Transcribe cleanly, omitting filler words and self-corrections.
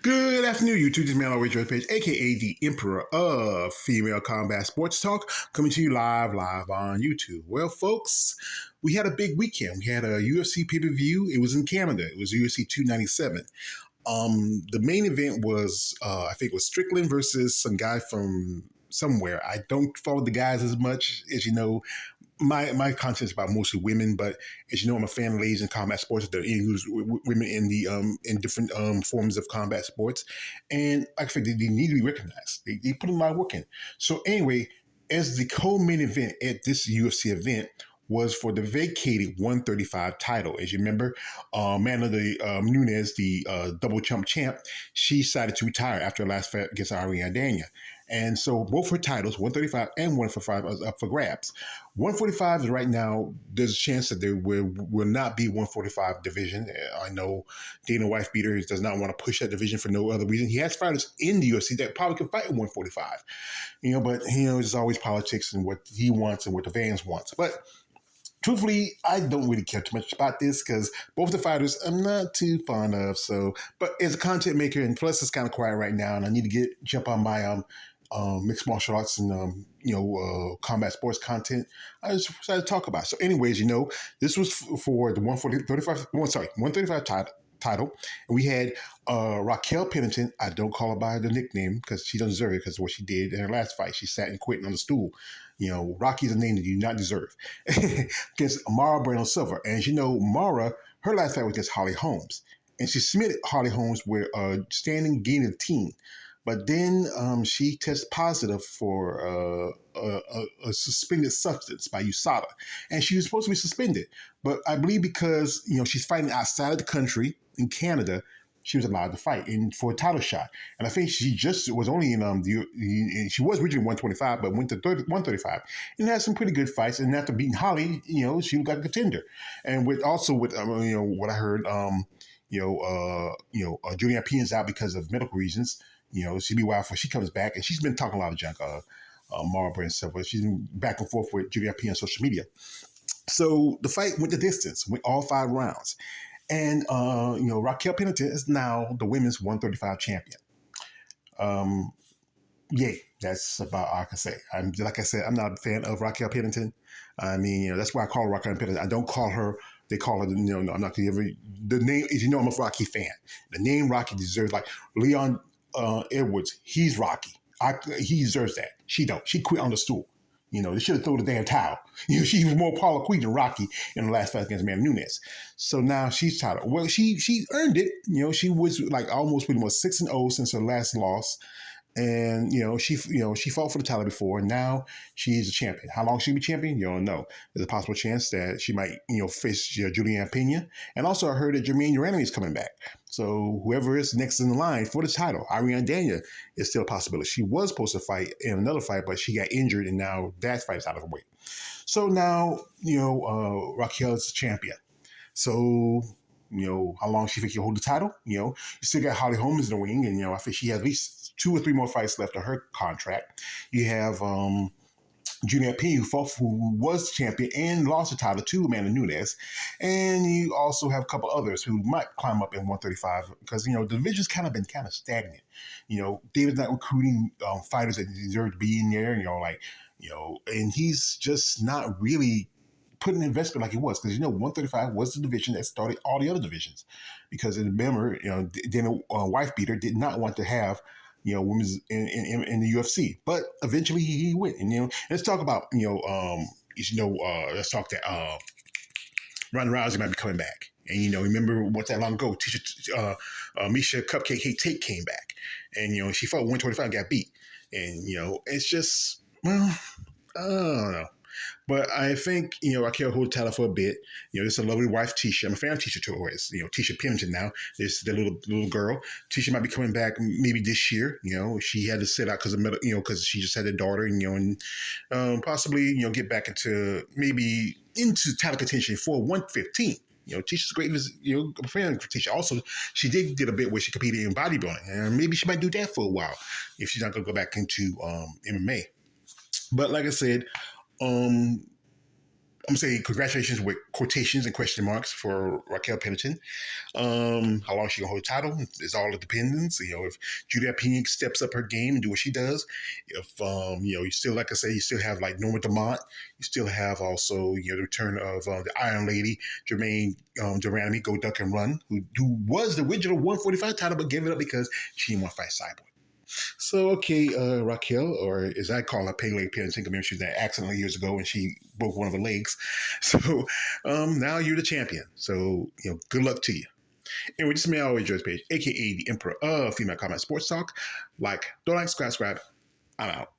Good afternoon, YouTube. This is Man Always Your Page, aka the Emperor of Female Combat Sports Talk, coming to you live on YouTube. Well, folks, we had a big weekend. We had a UFC pay-per-view. It was in Canada. It was UFC 297. The main event was, I think, it was Strickland versus some guy from somewhere. I don't follow the guys as much as you know. My content is about mostly women, but as you know, I'm a fan of ladies in combat sports. There are women in the in different forms of combat sports, and like I said, they need to be recognized. They put a lot of work in. So anyway, as the co-main event at this UFC event was for the vacated 135 title. As you remember, Amanda Nunes, the double champ, she decided to retire after her last fight against Ariane. And so both her titles, 135 and 145, are up for grabs. 145 is right now, there's a chance that there will not be 145 division. I know Dana White Beater does not want to push that division for no other reason. He has fighters in the UFC that probably can fight at 145. But it's always politics and what he wants and what the fans want. But truthfully, I don't really care too much about this because both the fighters I'm not too fond of. So, but as a content maker, and plus it's kind of quiet right now, and I need to jump on my mixed martial arts and combat sports content, I just decided to talk about it. So anyways, this was for the 135 title. And we had Raquel Pennington. I don't call her by the nickname because she doesn't deserve it because of what she did in her last fight. She sat and quit on the stool. Rocky's a name that you do not deserve. Against Mara Bueno Silva. And as you know, Mara, her last fight was against Holly Holmes. And she submitted Holly Holmes with a standing guillotine. But then she tested positive for a suspended substance by USADA. And she was supposed to be suspended. But I believe because, she's fighting outside of the country in Canada, she was allowed to fight for a title shot. And I think she just was only in, she was originally 125, but went to 135 and had some pretty good fights. And after beating Holly, she got a contender. And with what I heard, Julianne Peña's out because of medical reasons. She'll be wild before she comes back. And she's been talking a lot of junk, Mara Bueno Silva. She's been back and forth with Julianne Peña on social media. So the fight went the distance, went all 5 rounds. And, Raquel Pennington is now the women's 135 champion. That's about all I can say. Like I said, I'm not a fan of Raquel Pennington. I mean, that's why I call her Raquel Pennington. I don't call her, they call her, no, I'm not going to ever, the name, as I'm a Rocky fan. The name Rocky deserves, like Leon Edwards, he's Rocky. He deserves that. She don't. She quit on the stool. They should have thrown the damn towel. She was more Paula Queen than Rocky in the last fight against Amanda Nunes. So now she's titled. Well, she earned it. She was like almost pretty much 6-0 since her last loss. And, she fought for the title before, and now she's a champion. How long she'll be champion? You don't know. There's a possible chance that she might, face Julianne Peña. And also I heard that Jermaine Uranus is coming back. So whoever is next in the line for the title, Ariane is still a possibility. She was supposed to fight in another fight, but she got injured, and now that fight is out of her way. So now, Raquel is the champion. So how long she think she'll hold the title? You still got Holly Holmes in the wing, and I think she has at least 2 or 3 more fights left of her contract. You have Julianne Peña, who was champion and lost the title to Amanda Nunes, and you also have a couple others who might climb up in 135 because the division's kind of been stagnant. David's not recruiting fighters that deserve to be in there. And he's just not really putting an investment like it was, because 135 was the division that started all the other divisions. Because remember, Dana Wife Beater did not want to have women's in the UFC, but eventually he went. And let's talk about let's talk that Ronda Rousey might be coming back. And remember what that long ago, Misha Cupcake Tate came back, and she fought 125 and got beat. And it's just, well, I don't know. But I think, Raquel hold the title for a bit. There's a lovely wife, Tisha. I'm a fan of Tisha Torres. Tisha Pennington now. There's the little girl. Tisha might be coming back maybe this year. She had to sit out because of because she just had a daughter. And possibly get back into title contention for 115. Tisha's a great, fan for Tisha. Also, she did a bit where she competed in bodybuilding, and maybe she might do that for a while if she's not going to go back into MMA. But like I said, I'm gonna say congratulations with quotations and question marks for Raquel Pennington. How long she gonna hold the title is all it depends. If Julia Pena steps up her game and do what she does, if you still, like I say, you still have like Norma Demont, you still have also the return of the Iron Lady, Jermaine Durante, Go Duck and Run, who was the original 145 title but gave it up because she didn't want to fight Cyborg. So, okay, Raquel, or as I call her, Pele Pennington, remember she was in an accident years ago and she broke one of her legs. So, now you're the champion. So, good luck to you. Anyway, this is me, always Joe's page, aka the Emperor of Female Combat Sports Talk. Don't like, subscribe. I'm out.